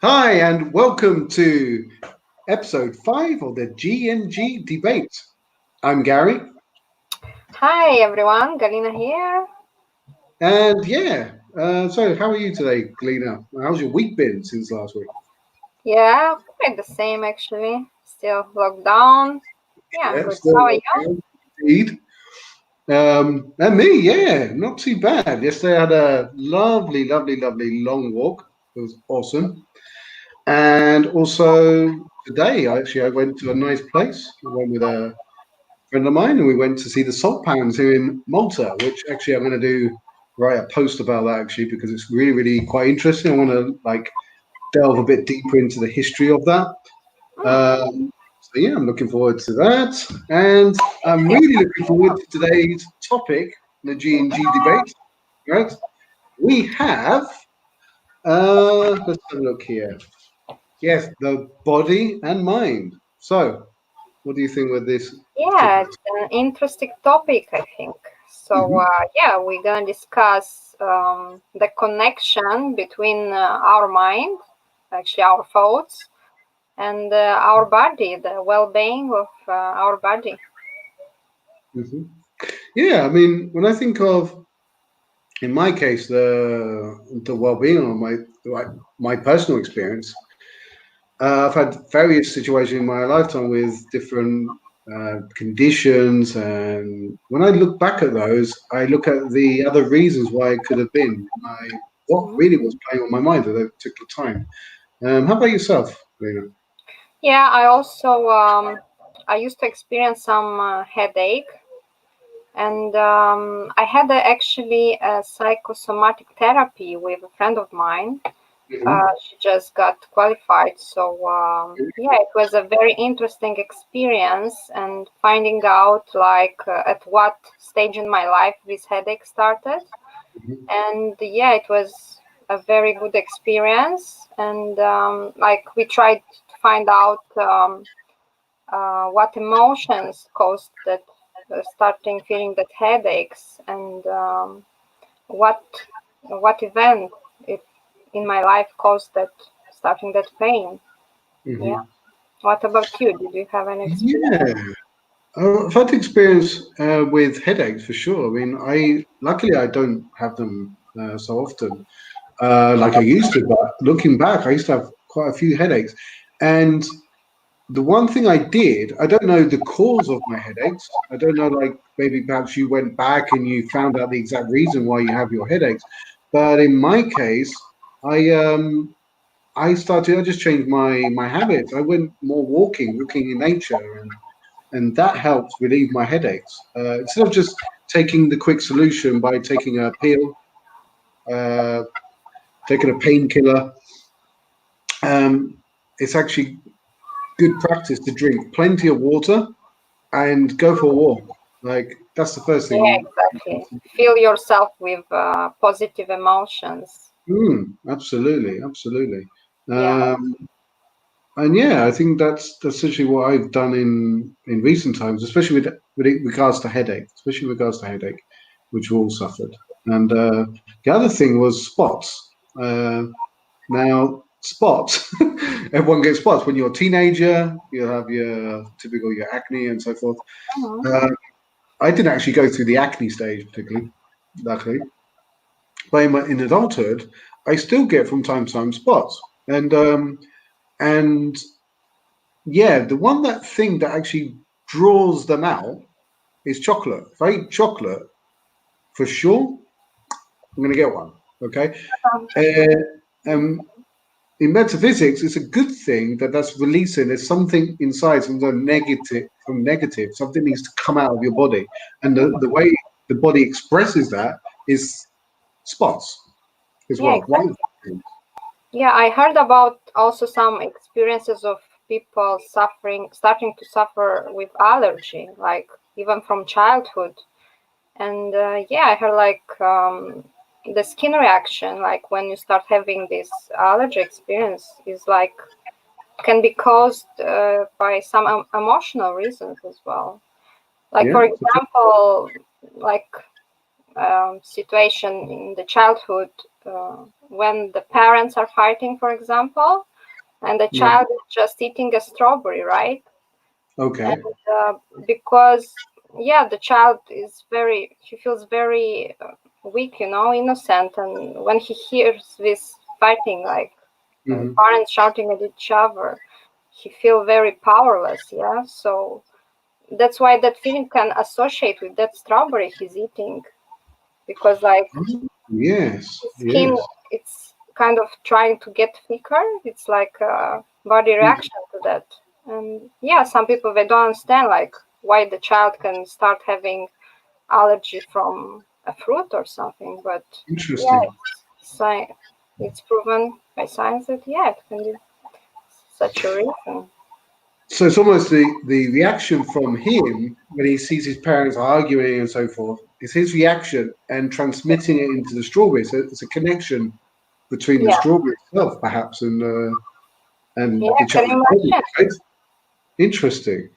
Hi, and welcome to episode 5 of the G&G debate. I'm Gary, Hi everyone, Galina here. and so how are you today, Galina? How's your week been since last week? Yeah, quite the same actually. Still locked down. Yeah, I'm Yeah, good. still How are you? lockdown, indeed. And me, yeah, not too bad. Yesterday I had a lovely long walk. It was awesome. And also today, I went to a nice place. I went with a friend of mine, and we went to see the salt pans here in Malta, which actually I'm going to write a post about that actually because it's really quite interesting. I want to delve a bit deeper into the history of that. Mm, So yeah, I'm looking forward to that, and I'm really looking forward to today's topic, the G&G debate. Right, we have. Let's have a look here. Yes, the body and mind. So, what do you think with this yeah, particular? it's an interesting topic, I think. So, Mhm. yeah, we're gonna discuss the connection between our mind, actually our thoughts, and our body, the well-being of our body. Mhm. Yeah, I mean, when I think of, in my case, the well-being of my personal experience, I've had various situations in my lifetime with different conditions, and when I look back at those, I look at the other reasons why it could have been, what Mhm. really was playing on my mind at that particular time. How about yourself, Lena? Yeah, I also I used to experience some headache. And I had actually a psychosomatic therapy with a friend of mine. Hmm. She just got qualified. So, yeah, it was a very interesting experience and finding out like at what stage in my life this headache started. And yeah, it was a very good experience. And like we tried to find out what emotions caused that starting feeling that headaches and what what event if in my life caused that starting that pain. Yeah, Hmm. what about you, did you have an Yeah, experience? I've had experience with headaches for sure. I mean, luckily I don't have them so often like I used to. But looking back, I used to have quite a few headaches. And the one thing I did, I don't know the cause of my headaches. I don't know, like maybe perhaps you went back and you found out the exact reason why you have your headaches. But in my case, I um I just changed my habits. I went more walking in nature, and that helped relieve my headaches. Instead of just taking the quick solution by taking a pill, uh, taking a painkiller, um, it's actually good practice to drink plenty of water and go for a walk. Like that's the first Yeah, thing. exactly. Fill yourself with positive emotions. Absolutely. Yeah. Um, and yeah, I think that's essentially what I've done in recent times, especially with regards to headache, especially with regards to headache, which we all suffered. And the other thing was spots. Now spots, everyone gets spots when you're a teenager. You have your typical your acne and so forth. Mhm. Uh, I didn't actually go through the acne stage particularly, luckily. But in adulthood, I still get from time to time spots, and yeah, the one that thing that actually draws them out is chocolate. If I eat chocolate, for sure, I'm going to get one. Okay. Um, Um, in metaphysics, it's a good thing that that's releasing. There's something inside, something negative. Something needs to come out of your body, and the way the body expresses that is spots as yeah, well. One of exactly. the things. Yeah, I heard about also some experiences of people starting to suffer with allergy, like even from childhood. And yeah, I heard like the skin reaction, like when you start having this allergy experience, is like can be caused by some emotional reasons as well. Like Yeah. for example, like situation in the childhood when the parents are fighting, for example. and the Yeah. child is just eating a strawberry, right? Okay. And because the child is he feels very weak, innocent, and when he hears this fighting, like Hmm. parents shouting at each other, he feel very powerless. Yeah, so that's why that feeling can associate with that strawberry he's eating, because like Yes. his skin, Yes. it's kind of trying to get thicker. It's like a body reaction to that. And some people, they don't understand like why the child can start having allergy from a fruit or something. But Interesting. it's proven by science that it can be such a reason. So it's almost the reaction from him when he sees his parents arguing and so forth. It's his reaction and transmitting it into the strawberry. So it's a connection between the Yeah, strawberry itself, perhaps, and the can child's you body. imagine? Right? Interesting.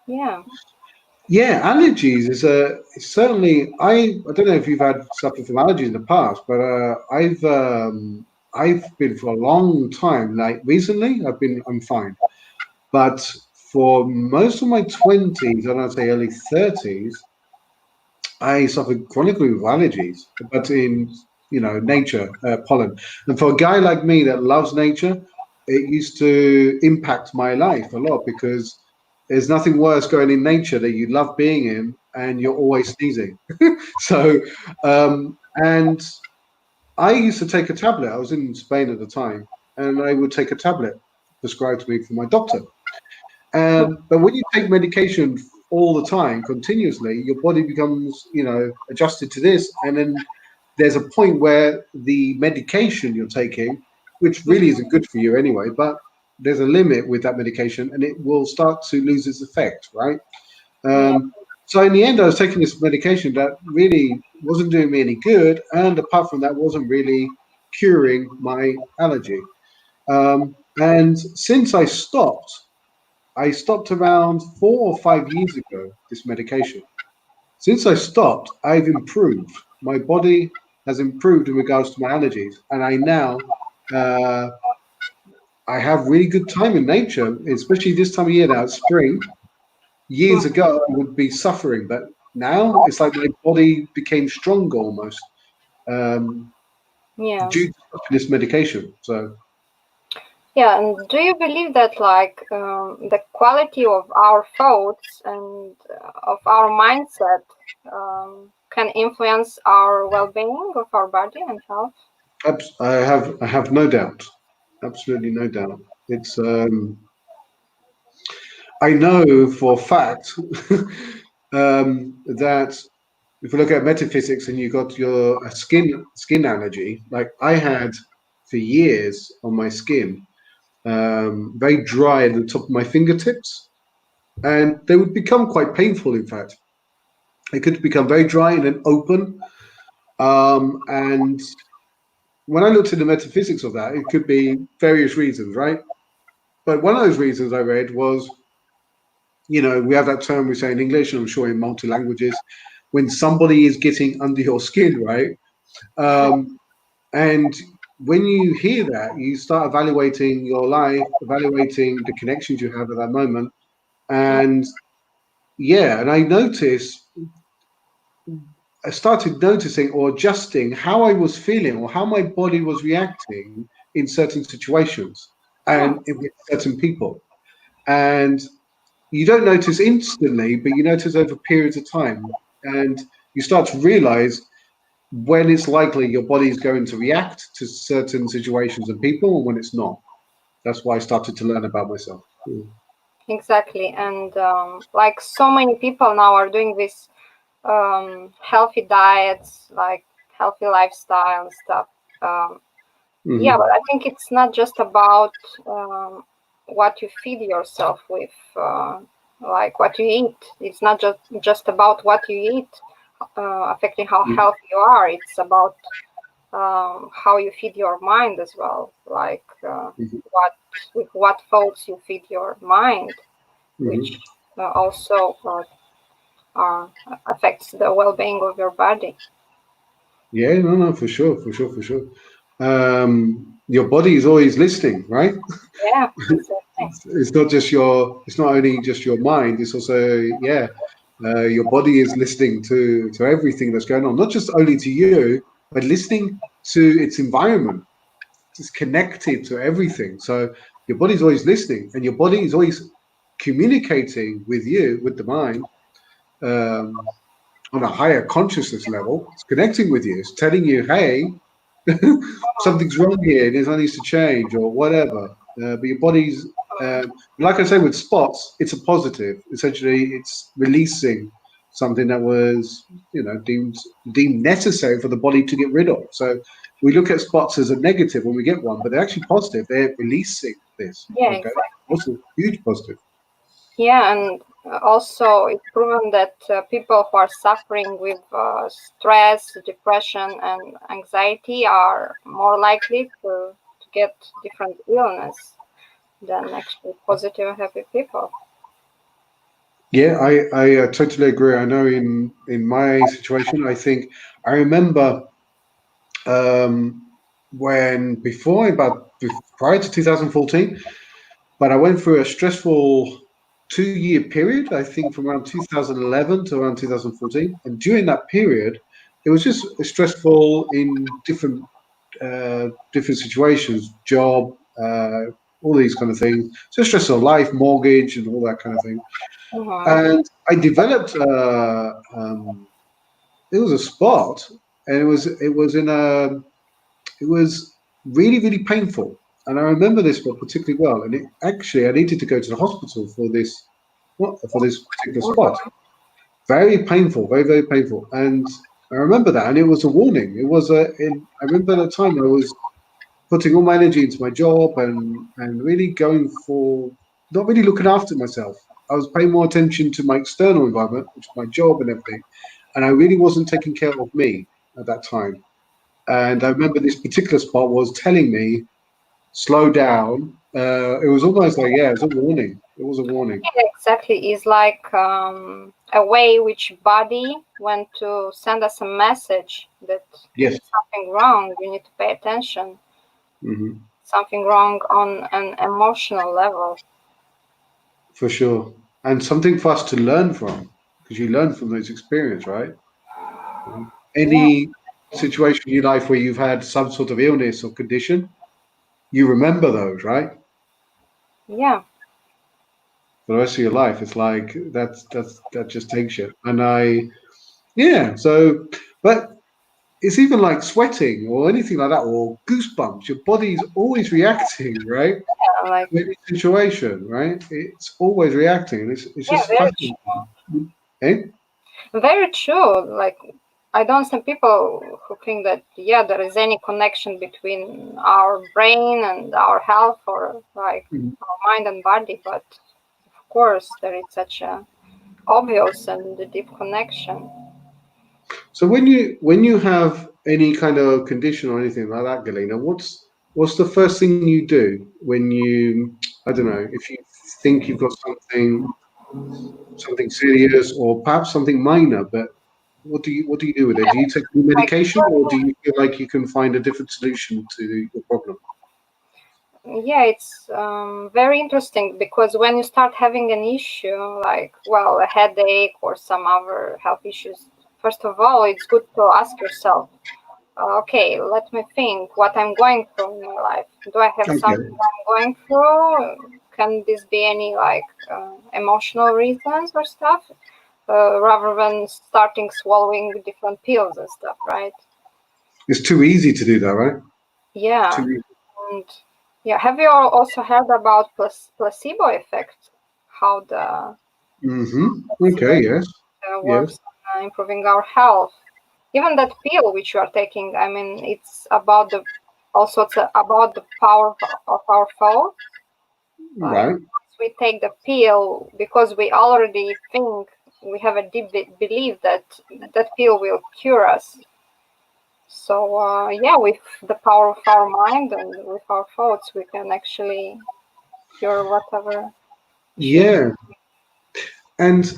Yeah. Yeah, allergies is certainly. I don't know if you've had suffered from allergies in the past, but I've been for a long time. Like recently, I'm fine, but for most of my 20s and I'd say early 30s, I suffered chronically with allergies, but in nature, pollen. And for a guy like me that loves nature, it used to impact my life a lot because there's nothing worse going in nature that you love being in and you're always sneezing. So, and I used to take a tablet. I was in Spain at the time, and I would take a tablet prescribed to me from my doctor. But when you take medication all the time, continuously, your body becomes, adjusted to this, and then there's a point where the medication you're taking, which really isn't good for you anyway, but there's a limit with that medication, and it will start to lose its effect, right? Yeah. So in the end, I was taking this medication that really wasn't doing me any good, and apart from that, wasn't really curing my allergy. And since I stopped around 4 or 5 years ago, this medication. Since I stopped, I've improved. My body has improved in regards to my allergies, and uh, I have really good time in nature, especially this time of year now, it's spring. Years ago, I would be suffering, but now it's like my body became stronger almost um, Yeah. due to stopping this medication. So, Yeah, and do you believe that like the quality of our thoughts and of our mindset can influence our well-being of our body and health? I have no doubt, absolutely no doubt. It's I know for a fact that if you look at metaphysics and you got your skin allergy, like I had for years on my skin, very dry at the top of my fingertips, and they would become quite painful. In fact, they could become very dry and then open. And when I looked at the metaphysics of that, it could be various reasons, right? But one of those reasons I read was, we have that term we say in English, and I'm sure in multi languages, when somebody is getting under your skin, right? Um, and when you hear that, you start evaluating your life, evaluating the connections you have at that moment. And yeah, and I started noticing or adjusting how I was feeling or how my body was reacting in certain situations Hmm. and with certain people. And you don't notice instantly, but you notice over periods of time. And you start to realize when it's likely your body is going to react to certain situations and people and when it's not. That's why I started to learn about myself. Exactly, and like so many people now are doing this healthy diets, like healthy lifestyle and stuff. Um, yeah, Hmm. but I think it's not just about what you feed yourself with, like what you eat. It's not just about what you eat affecting how healthy you are. It's about how you feed your mind as well, like Hmm. what with what thoughts you feed your mind, which Hmm. also affects the well-being of your body. Yeah, no, no, for sure, for sure, for sure. your body is always listening, right? Yeah, exactly. It's not just it's not only just your mind, it's also, your body is listening to everything that's going on, not just only to you, but listening to its environment. It's connected to everything. So your body's always listening, and your body is always communicating with you, with the mind, um, on a higher consciousness level. It's connecting with you. It's telling you, hey, something's wrong here. This needs to change, or whatever. But your body's, like I say, with spots, it's a positive. Essentially, it's releasing something that was, deemed necessary for the body to get rid of. So we look at spots as a negative when we get one, but they're actually positive. They're releasing this. Yeah, Okay, exactly. also huge positive. Yeah, and also it's proven that people who are suffering with stress, depression, and anxiety are more likely to get different illness than actually positive, happy people. Yeah, I totally agree. I know in my situation, I think I remember, um, when before about prior to 2014, but I went through a stressful 2-year period. I think from around 2011 to around 2014, and during that period, it was just stressful in different situations, job, all these kind of things. So stressful life, mortgage, and all that kind of thing. Mm-hmm. And I developed, it was a spot, and it was really, really painful. And I remember this spot particularly well. And actually, I needed to go to the hospital for this particular spot. Very painful, very, very painful. And I remember that, and it was a warning. It was I remember the time I was putting all my energy into my job, and really going for, not really looking after myself. I was paying more attention to my external environment, which was my job and everything, and I really wasn't taking care of me at that time. And I remember this particular spot was telling me, slow down. It was almost like, yeah, it was a warning. It was a warning. Yeah, exactly. It's like a way which body went to send us a message that Yes. something wrong. You need to pay attention. Hmm. Something wrong on an emotional level. For sure. And something for us to learn from, because you learn from those experiences, right? Yeah, Any situation in your life where you've had some sort of illness or condition, you remember those, right? yeah, For the rest of your life. It's like that just takes you. And yeah, so, but it's even like sweating or anything like that, or goosebumps. Your body's always reacting, right? yeah, like To any situation, right? It's always reacting. It's yeah, just fascinating. Eh? very true. Like I don't see people who think that yeah, there is any connection between our brain and our health or like Mhm. our mind and body, but of course there is such a obvious and deep connection. So when you have any kind of condition or anything like that, Galina, what's the first thing you do when you, I don't know, if you think you've got something serious or perhaps something minor, but what do you do with it? Do you take any Like medication, or do you feel like you can find a different solution to your problem? yeah, it's very interesting because when you start having an issue like well a headache or some other health issues, first of all it's good to ask yourself, okay, let me think what I'm going through in my life. Do I have something Okay. I'm going through? Can this be any like emotional reasons or stuff? Rather than starting swallowing different pills and stuff, right? It's too easy to do that, right? Yeah. Too easy. And yeah, have you also heard about placebo effect? How the placebo Okay. Yes. Yes. works on improving our health. Even that pill which you are taking, I mean, it's about the also it's about the power of our thoughts. Like Right. once we take the pill, because we already think we have a deep belief that that pill will cure us. So yeah, with the power of our mind and with our thoughts, we can actually cure whatever issues. Yeah. And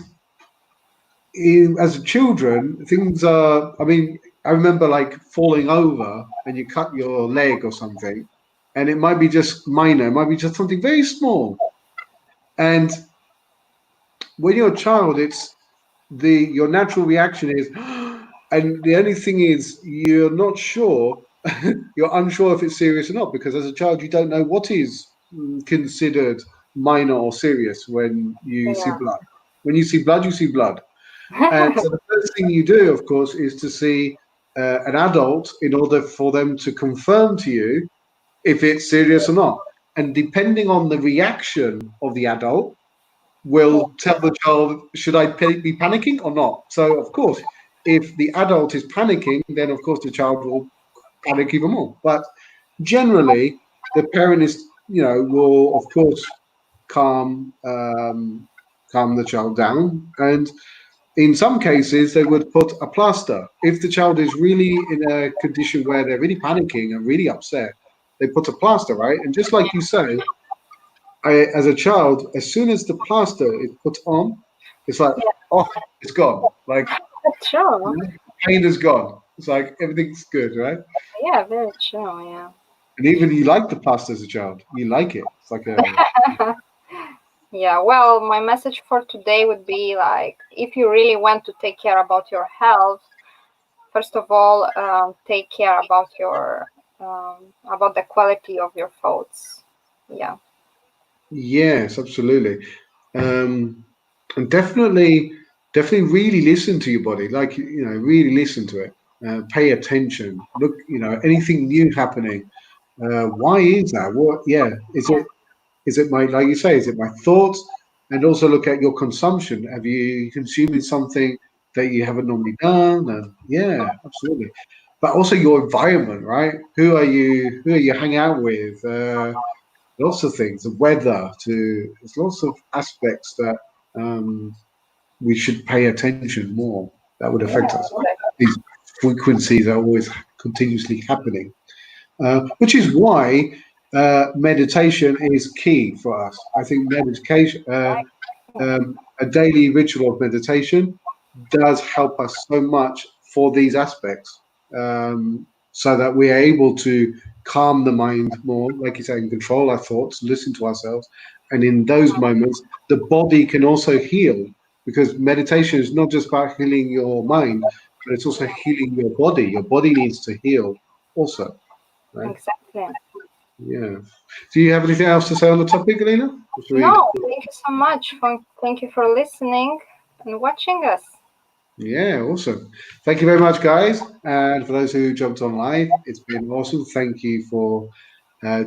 as children, things are. I mean, I remember like falling over and you cut your leg or something, and it might be just minor, it might be just something very small. And when you're a child, it's your natural reaction is, and the only thing is you're not sure, you're unsure if it's serious or not, because as a child you don't know what is considered minor or serious when you see Yeah. blood. When you see blood, you see blood. And so the first thing you do, of course, is to see an adult in order for them to confirm to you if it's serious or not. And depending on the reaction of the adult, will tell the child, should I be panicking or not? So, of course, if the adult is panicking, then of course the child will panic even more. But generally, the parent is, will of course calm calm the child down, and in some cases they would put a plaster. If the child is really in a condition where they're really panicking and really upset, they put a plaster, right? And just like you say, as a child, as soon as the plaster is put on, it's like, Yeah, oh, it's gone. Like, that's true. pain is gone. It's like everything's good, right? Yeah, very true. Yeah. And even you like the plaster as a child, you like it. It's like a Yeah, well, my message for today would be like, if you really want to take care about your health, first of all, take care about your about the quality of your thoughts. Yeah. yes, absolutely. And definitely really listen to your body. Like, really listen to it. Pay attention. Look, anything new happening. Why is that? What? Yeah, Yeah. is it my, like you say, is it my thoughts? And also look at your consumption. Have you consuming something that you haven't normally done? And yeah, absolutely. But also your environment, right? Who are you hanging out with? Lots of things, the weather. There's lots of aspects that um, we should pay attention more. That would Yeah. affect us. These frequencies are always continuously happening, which is why meditation is key for us. I think meditation, a daily ritual of meditation, does help us so much for these aspects, so that we are able to calm the mind more, like you say, and control our thoughts, listen to ourselves. And in those moments, the body can also heal, because meditation is not just about healing your mind, but it's also healing your body. Your body needs to heal also, right? Exactly. Yeah. Do you have anything else to say on the topic, Alina? No, thank you so much. Thank you for listening and watching us. Yeah, awesome. Thank you very much, guys. And for those who jumped on live, it's been awesome. Thank you for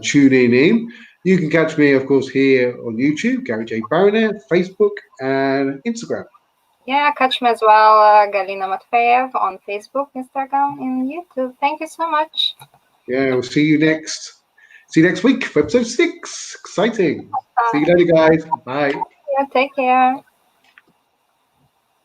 tuning in. You can catch me, of course, here on YouTube, Gary J. Baronet, Facebook, and Instagram. Yeah, catch me as well, Galina Matveyev on Facebook, Instagram, and YouTube. Thank you so much. Yeah, we'll see you next week for episode 6. Exciting. See you later, guys. Bye. Yeah, take care.